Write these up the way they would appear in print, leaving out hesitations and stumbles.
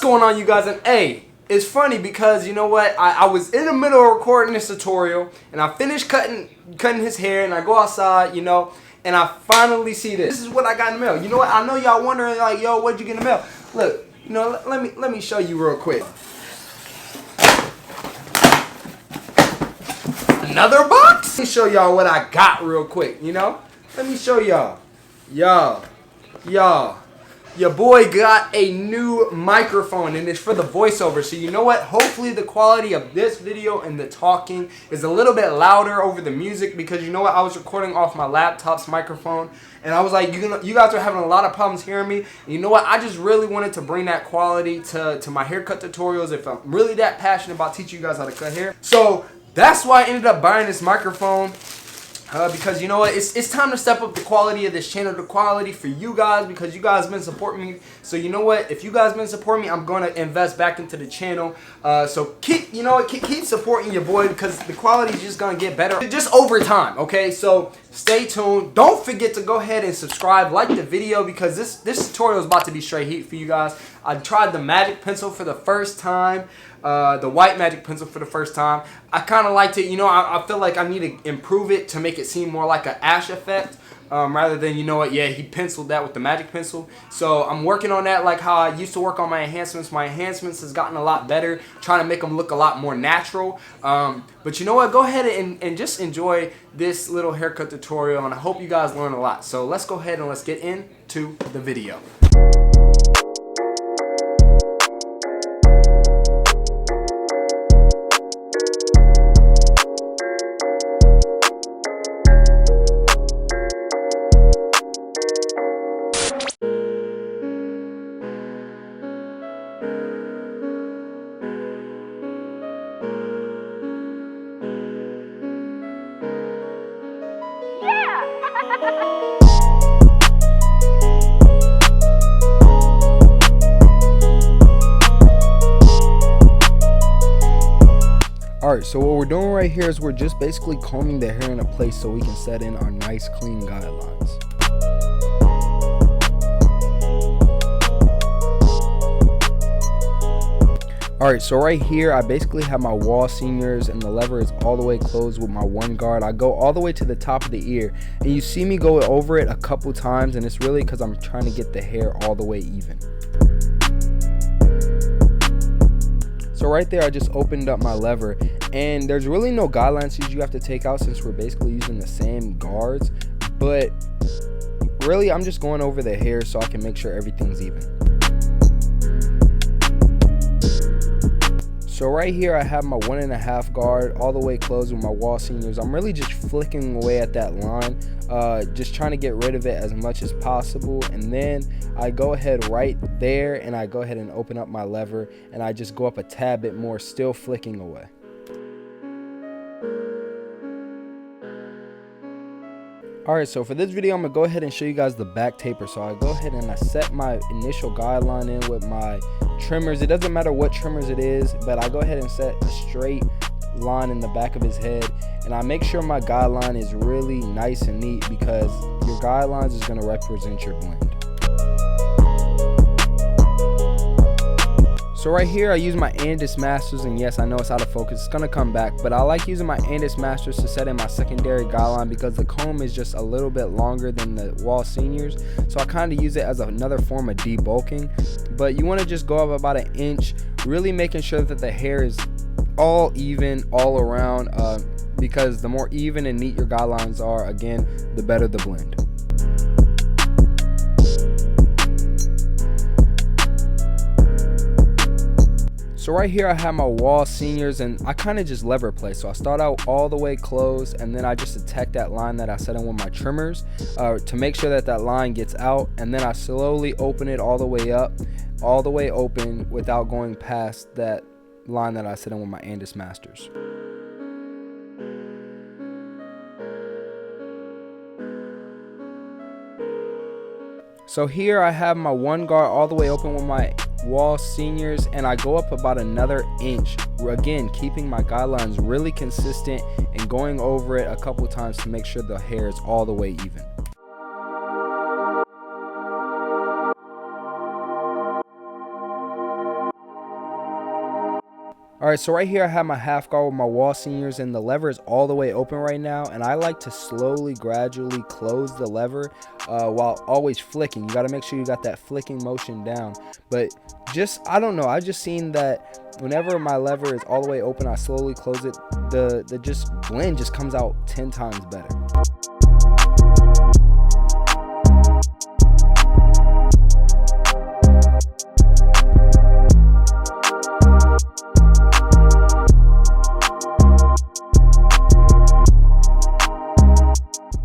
going on, you guys? And hey, it's funny because you know what? I was in the middle of recording this tutorial and I finished cutting his hair, and I go outside, you know, and I finally see this. This is what I got in the mail. You know what? I know y'all wondering like, yo, what'd you get in the mail? Look, you know, let me show you real quick. Another box? Let me show y'all what I got real quick, you know? Let me show y'all. Y'all. Your boy got a new microphone, and it's for the voiceover. So you know what? Hopefully the quality of this video and the talking is a little bit louder over the music, because you know what? I was recording off my laptop's microphone, and I was like, you guys are having a lot of problems hearing me. And you know what? I just really wanted to bring that quality to my haircut tutorials, if I'm really that passionate about teaching you guys how to cut hair. So that's why I ended up buying this microphone. Because you know what, it's time to step up the quality of this channel, the quality for you guys, because you guys been supporting me. So you know what, if you guys been supporting me, I'm going to invest back into the channel. So keep supporting your boy, because the quality is just going to get better just over time. Okay, so stay tuned. Don't forget to go ahead and subscribe, like the video, because this tutorial is about to be straight heat for you guys. I tried the magic pencil for the first time. The white magic pencil for the first time. I kind of liked it. You know, I feel like I need to improve it to make it seem more like an ash effect, rather than, you know what, yeah, he penciled that with the magic pencil. So I'm working on that, like how I used to work on my enhancements. My enhancements has gotten a lot better, trying to make them look a lot more natural. But you know what, go ahead and just enjoy this little haircut tutorial, and I hope you guys learn a lot. So let's go ahead and let's get into the video. Alright, so what we're doing right here is we're just basically combing the hair into place so we can set in our nice clean guidelines. Alright, so right here I basically have my wall seniors, and the lever is all the way closed with my one guard. I go all the way to the top of the ear, and you see me go over it a couple times, and it's really because I'm trying to get the hair all the way even. So right there I just opened up my lever, and there's really no guidelines you have to take out since we're basically using the same guards, but really I'm just going over the hair so I can make sure everything's even. So right here I have my 1.5 guard all the way closed with my wall seniors. I'm really just flicking away at that line, just trying to get rid of it as much as possible, and then I go ahead right there and I go ahead and open up my lever, and I just go up a tad bit more, still flicking away. Alright, so for this video I'm going to go ahead and show you guys the back taper. So I go ahead and I set my initial guideline in with my trimmers. It doesn't matter what trimmers it is, but I go ahead and set a straight line in the back of his head, and I make sure my guideline is really nice and neat, because your guidelines is going to represent your blend. So right here I use my Andis Masters, and yes, I know it's out of focus, it's going to come back, but I like using my Andis Masters to set in my secondary guideline, because the comb is just a little bit longer than the wall seniors, so I kind of use it as another form of debulking. But you want to just go up about 1 inch, really making sure that the hair is all even all around, because the more even and neat your guidelines are, again, the better the blend. So right here I have my wall seniors, and I kind of just lever play. So I start out all the way closed, and then I just attack that line that I set in with my trimmers to make sure that that line gets out, and then I slowly open it all the way up, all the way open without going past that line that I set in with my Andis Masters. So here I have my one guard all the way open with my wall seniors, and I go up about another inch, again keeping my guidelines really consistent and going over it a couple times to make sure the hair is all the way even. Alright, so right here I have my half guard with my wall seniors, and the lever is all the way open right now, and I like to slowly, gradually close the lever while always flicking. You got to make sure you got that flicking motion down. But just, I don't know, I just seen that whenever my lever is all the way open, I slowly close it, the just blend just comes out 10 times better.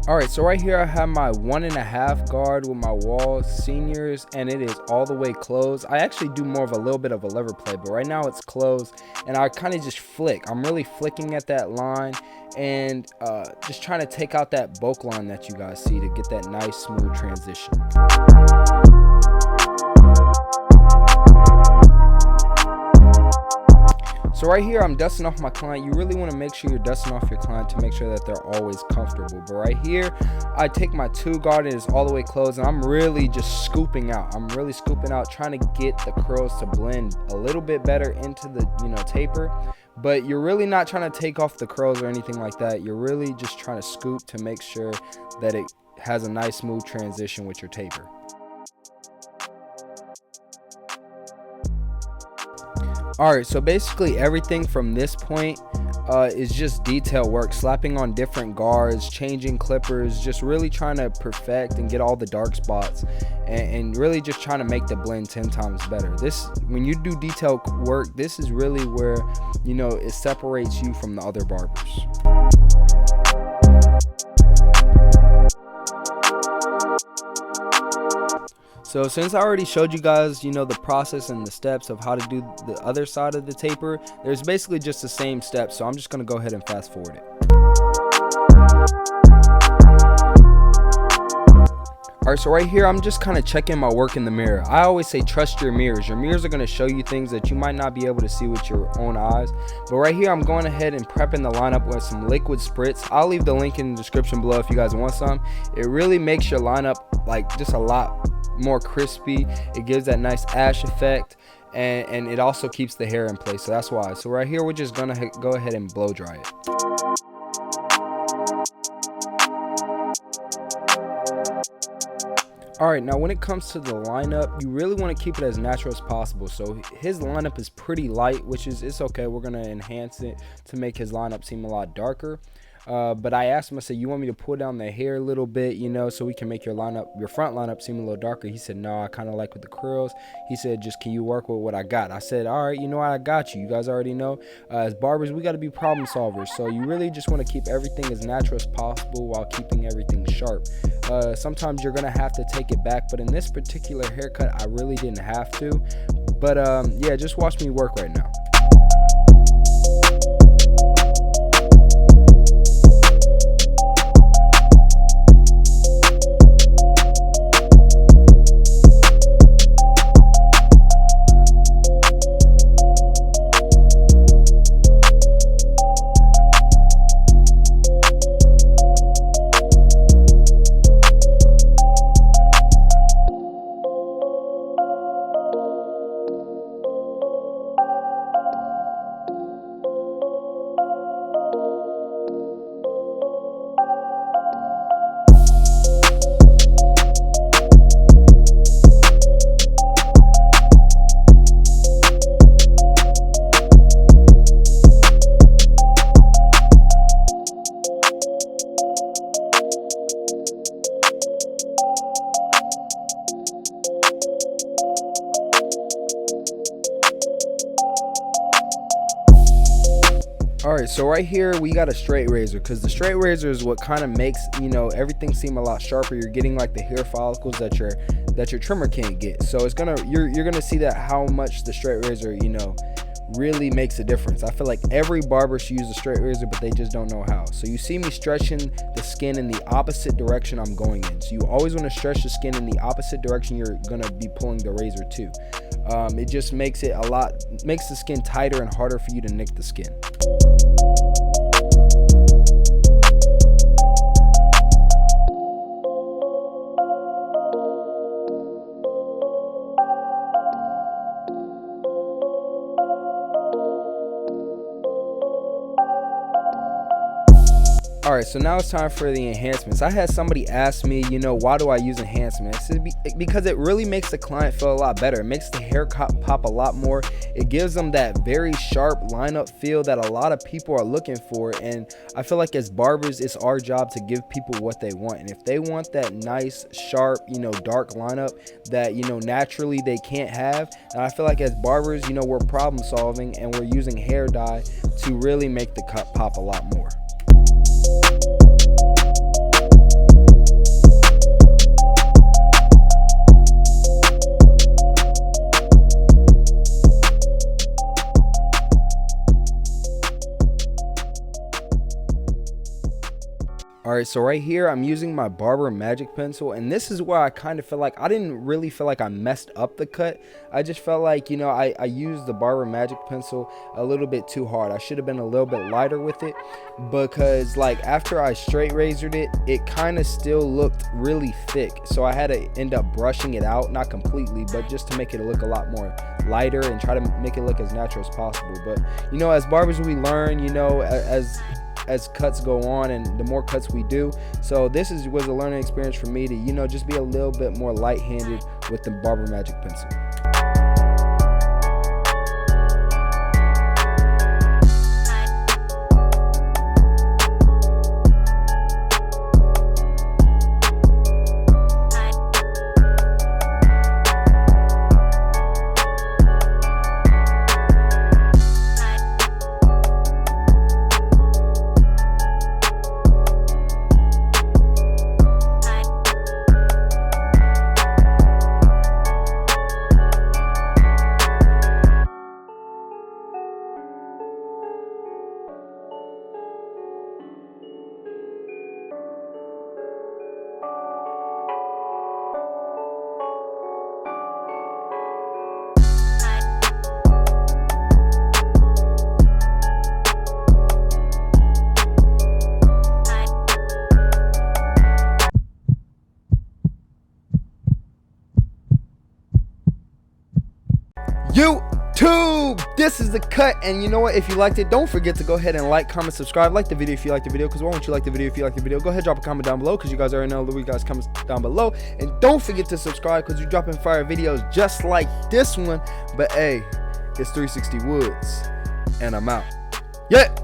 Alright, so right here I have my 1.5 guard with my wall seniors, and it is all the way closed. I actually do more of a little bit of a lever play, but right now it's closed, and I kind of just flick. I'm really flicking at that line and just trying to take out that bulk line that you guys see to get that nice smooth transition. So right here, I'm dusting off my client. You really want to make sure you're dusting off your client to make sure that they're always comfortable. But right here, I take my 2 guard, and it's all the way closed, and I'm really just scooping out. I'm really scooping out, trying to get the curls to blend a little bit better into the, taper. But you're really not trying to take off the curls or anything like that. You're really just trying to scoop to make sure that it has a nice smooth transition with your taper. Alright, so basically everything from this point is just detail work, slapping on different guards, changing clippers, just really trying to perfect and get all the dark spots, and really just trying to make the blend 10 times better. This, when you do detail work, this is really where, it separates you from the other barbers. So since I already showed you guys, the process and the steps of how to do the other side of the taper, there's basically just the same steps. So I'm just going to go ahead and fast forward it. Alright, so right here, I'm just kind of checking my work in the mirror. I always say trust your mirrors. Your mirrors are going to show you things that you might not be able to see with your own eyes. But right here, I'm going ahead and prepping the lineup with some liquid spritz. I'll leave the link in the description below if you guys want some. It really makes your lineup like just a lot more crispy. It gives that nice ash effect, and it also keeps the hair in place, so that's why. So right here, we're just gonna go ahead and blow dry it. Alright, now when it comes to the lineup, you really want to keep it as natural as possible. So his lineup is pretty light, which is, it's okay. We're going to enhance it to make his lineup seem a lot darker. But I asked him, I said, you want me to pull down the hair a little bit, so we can make your front lineup seem a little darker? He said, no, I kind of like with the curls. He said, just can you work with what I got? I said, all right, you know what, I got you. You guys already know, as barbers, we got to be problem solvers. So you really just want to keep everything as natural as possible while keeping everything sharp. Sometimes you're going to have to take it back, but in this particular haircut, I really didn't have to. But yeah, just watch me work right now. Alright, so right here we got a straight razor, because the straight razor is what kind of makes everything seem a lot sharper. You're getting like the hair follicles that your trimmer can't get. So it's you're gonna see that how much the straight razor really makes a difference. I feel like every barber should use a straight razor, but they just don't know how. So you see me stretching the skin in the opposite direction I'm going in. So you always want to stretch the skin in the opposite direction you're gonna be pulling the razor to. It just makes the skin tighter and harder for you to nick the skin. Alright, so now it's time for the enhancements. I had somebody ask me, why do I use enhancements? Because it really makes the client feel a lot better. It makes the hair pop a lot more. It gives them that very sharp lineup feel that a lot of people are looking for. And I feel like as barbers, it's our job to give people what they want. And if they want that nice, sharp, dark lineup that, naturally they can't have, and I feel like as barbers, we're problem solving and we're using hair dye to really make the cut pop a lot more. Alright, so right here I'm using my Barber Magic Pencil, and this is where I kind of feel like I didn't really feel like I messed up the cut. I just felt like, I used the Barber Magic Pencil a little bit too hard. I should have been a little bit lighter with it, because like after I straight razored it, it kind of still looked really thick. So I had to end up brushing it out, not completely, but just to make it look a lot more lighter and try to make it look as natural as possible. But as barbers we learn, as cuts go on, and the more cuts we do. So this was a learning experience for me to just be a little bit more light-handed with the Barber Magic Pencil. YouTube, this is the cut, and you know what, if you liked it, don't forget to go ahead and like, comment, subscribe. Like the video if you like the video, because why won't you like the video if you like the video? Go ahead, drop a comment down below, because you guys already know the guys comment down below. And don't forget to subscribe, because you're dropping fire videos just like this one. But hey, it's 360 Woods, and I'm out. Yeah.